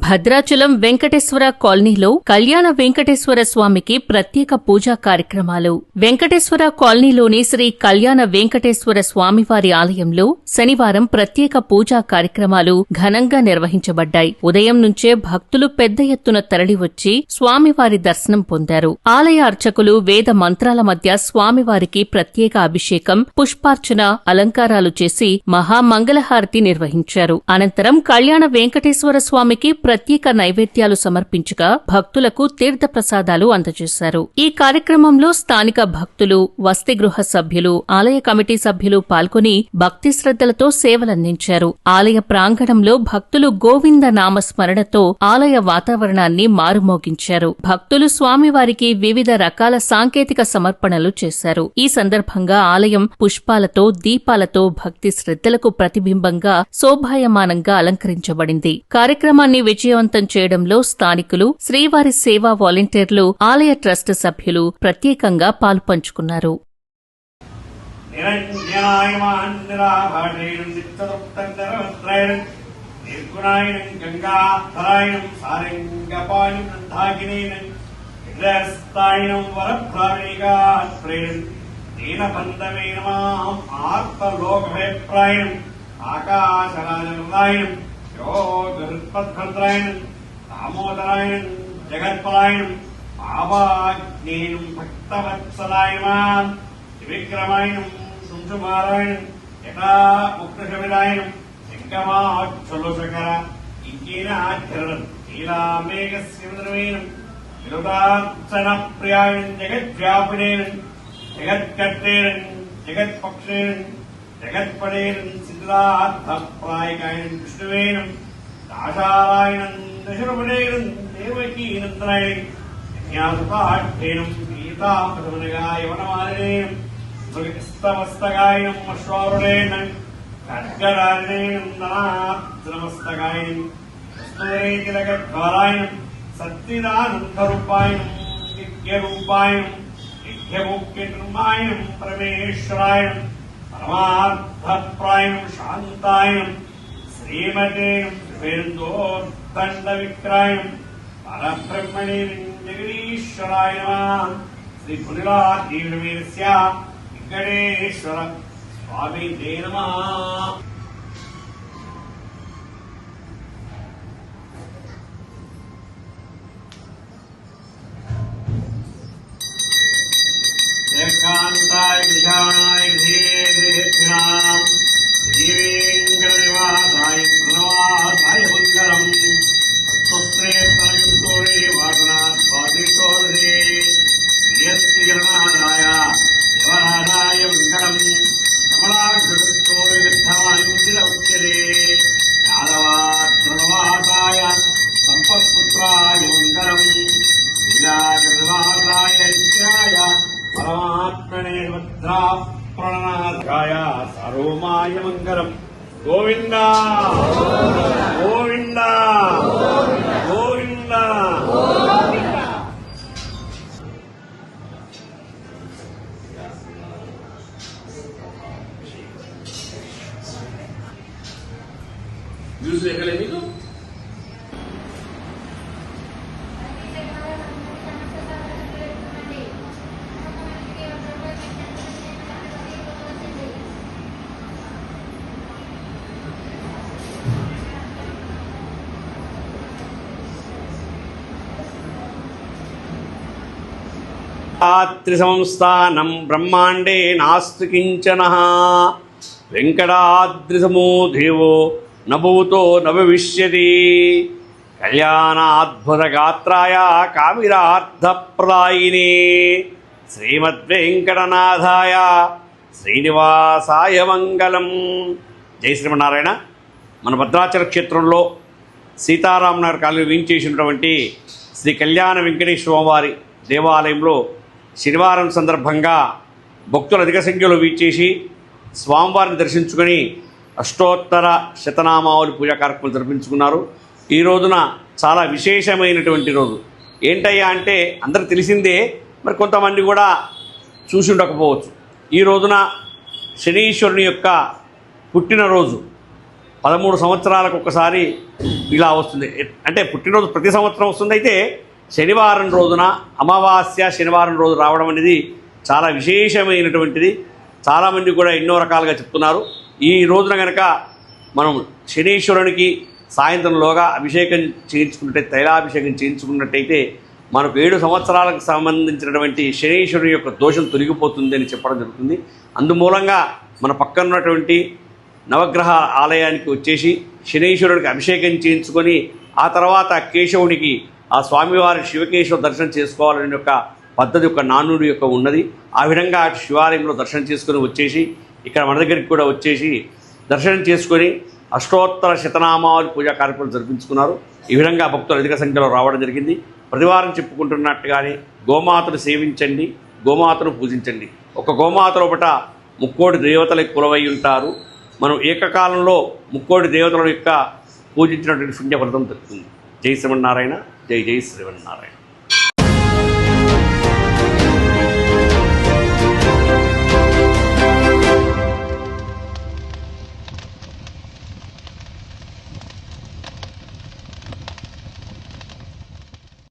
భద్రాచలం వెంకటేశ్వర కాలనీలో కళ్యాణ వెంకటేశ్వర స్వామికి ప్రత్యేక పూజా కార్యక్రమాలు. వెంకటేశ్వర కాలనీలోని శ్రీ కళ్యాణ వెంకటేశ్వర స్వామివారి ఆలయంలో శనివారం ప్రత్యేక పూజా కార్యక్రమాలు ఘనంగా నిర్వహించబడ్డాయి. ఉదయం నుంచే భక్తులు పెద్ద ఎత్తున తరలివచ్చి స్వామివారి దర్శనం పొందారు. ఆలయ అర్చకులు వేద మంత్రాల మధ్య స్వామివారికి ప్రత్యేక అభిషేకం, పుష్పార్చన, అలంకారాలు చేసి మహామంగళహారతి నిర్వహించారు. అనంతరం కళ్యాణ వెంకటేశ్వర స్వామికి ప్రత్యేక నైవేద్యాలు సమర్పించగా భక్తులకు తీర్థ ప్రసాదాలు అందజేశారు. ఈ కార్యక్రమంలో స్థానిక భక్తులు, వసతిగృహ సభ్యులు, ఆలయ కమిటీ సభ్యులు పాల్గొని భక్తి శ్రద్ధలతో సేవలందించారు. ఆలయ ప్రాంగణంలో భక్తులు గోవింద నామస్మరణతో ఆలయ వాతావరణాన్ని మారుమోగించారు. భక్తులు స్వామివారికి వివిధ రకాల సాంకేతిక సమర్పణలు చేశారు. ఈ సందర్భంగా ఆలయం పుష్పాలతో, దీపాలతో భక్తి శ్రద్ధలకు ప్రతిబింబంగా శోభాయమానంగా అలంకరించబడింది. కార్యక్రమాన్ని విజయవంతం చేయడంలో స్థానికులు, శ్రీవారి సేవా వాలంటీర్లు, ఆలయ ట్రస్ట్ సభ్యులు ప్రత్యేకంగా పాలుపంచుకున్నారు. యోగృత్పద్భద్రాయణం దామోదరాయణం జగత్పలాయణం పావాజ్ఞేయం భక్తవత్సలాయనం త్రివిక్రమాయణం శంశుమారాయణం యథా ముక్తశమిలాయనం శంకమాక్షులశకర ఇంకేనాచరణం నీలామేఘస్యమేనం విరుదార్చన ప్రియాయణం జగద్వ్యాపినేనం జగత్కర్తేనం జగత్పక్షేనం జగత్పడేనం సిద్ధార్థప్రాయకాయనం విష్ణువేనం దాశారాయణం దశరపడేనం దేవకీనందనాయనం న్యాసుపాఠ్యేనం గీతామృతమనగా యవనమాలినేనం మృగస్తమస్తకాయనం అశ్వారుడేనం ఖడ్గరాజనేనం ధనాద్రమస్తకాయనం వస్తురేతిలగద్వారాయణం సత్తిదానందరూపాయనం నిత్యరూపాయనం నిత్యముఖ్యధర్మాయనం పరమేశ్వరాయణం పరమార్థప్రాయణం శాంతాయనం శ్రీమతేనం త్రివేందోర్దండ విక్రాయణం పరబ్రహ్మణేనం జగదీశ్వరాయ నమః. శ్రీ పునిలాదీర్ఘమేస్య వెంకటేశ్వర స్వామి నమః. ఏకాంతాయ విజానాయ ధీరేక్షణాం శ్రీవేంకటనివాసాయ ప్రణవాసాయ మంగళం. స్వస్త్రేస్తోరే వాసనాత్ స్వాదిష్టోదే ప్రియస్తిగణాదాయ యవరాజాయ మంగళం. కమలాక్షోరే విద్ధమాయుందిరవచ్యతే యాదవాత్రణవాసాయ సంపత్పుత్రాయ మంగళం. లీలాగర్వాసాయ నిత్యాయ పరమాత్మనే భద్రా ప్రణనాథాయ సర్వమాయ మంగళం. గోవింద గోవింద గోవింద. న్యూస్ ఎక్కలే మీకు త్రిసంస్థానం బ్రహ్మాండే నాస్తి కించన వెంకటాద్రిసమో దేవో నభూతో నభవిష్యతి. కళ్యాణాద్భుతగాత్రాయ కామిరార్థప్రదాయినే శ్రీమద్వేంకటనాథాయ శ్రీనివాసాయ మంగళం. జై శ్రీమన్నారాయణ. మన భద్రాచల క్షేత్రంలో సీతారామనగర్ కాలనీ వీంచేసినటువంటి శ్రీ కళ్యాణ వెంకటేశ్వర వారి దేవాలయంలో శనివారం సందర్భంగా భక్తులు అధిక సంఖ్యలో వీచేసి స్వామివారిని దర్శించుకొని అష్టోత్తర శతనామావళి పూజా కార్యక్రమాలు జరిపించుకున్నారు. ఈ రోజున చాలా విశేషమైనటువంటి రోజు. ఏంటయ్యా అంటే అందరికి తెలిసిందే, మరి కొంతమంది కూడా చూసి ఉండకపోవచ్చు. ఈ రోజున శనీశ్వరుని యొక్క పుట్టినరోజు. 13 సంవత్సరాలకు ఒకసారి ఇలా వస్తుంది. అంటే పుట్టినరోజు ప్రతి సంవత్సరం వస్తుంది. అయితే శనివారం రోజున అమావాస్య శనివారం రోజు రావడం అనేది చాలా విశేషమైనటువంటిది. చాలామంది కూడా ఎన్నో రకాలుగా చెప్తున్నారు. ఈ రోజున కనుక మనం శనీశ్వరునికి సాయంత్రంలోగా అభిషేకం చేయించుకున్నట్టయితే, తైలాభిషేకం చేయించుకున్నట్టయితే మనకు 7 సంవత్సరాలకు సంబంధించినటువంటి శనీశ్వరుని యొక్క దోషం తొలగిపోతుంది అని చెప్పడం జరుగుతుంది. అందుమూలంగా మన పక్కన ఉన్నటువంటి నవగ్రహ ఆలయానికి వచ్చేసి శనీశ్వరుడికి అభిషేకం చేయించుకొని ఆ తర్వాత కేశవునికి ఆ స్వామివారి శివకేశవ దర్శనం చేసుకోవాలనే యొక్క పద్ధతి యొక్క నానుడి యొక్క ఉన్నది. ఆ విధంగా శివాలయంలో దర్శనం చేసుకొని వచ్చేసి ఇక్కడ మన దగ్గరికి కూడా వచ్చేసి దర్శనం చేసుకొని అష్టోత్తర శతనామావళి పూజా కార్యక్రమాలు జరిపించుకున్నారు. ఈ విధంగా భక్తులు అధిక సంఖ్యలో రావడం జరిగింది. ప్రతివారం చెప్పుకుంటున్నట్టుగానే గోమాతను సేవించండి, గోమాతను పూజించండి. ఒక గోమాత లోపట 3 దేవతలకు కొలువై ఉంటారు. మనం ఏకకాలంలో 3 దేవతల యొక్క పూజించినటువంటి పుణ్య ఫలితం దక్కుతుంది. జై శ్రీమన్నారాయణ, జై జై శ్రీమన్నారాయణ.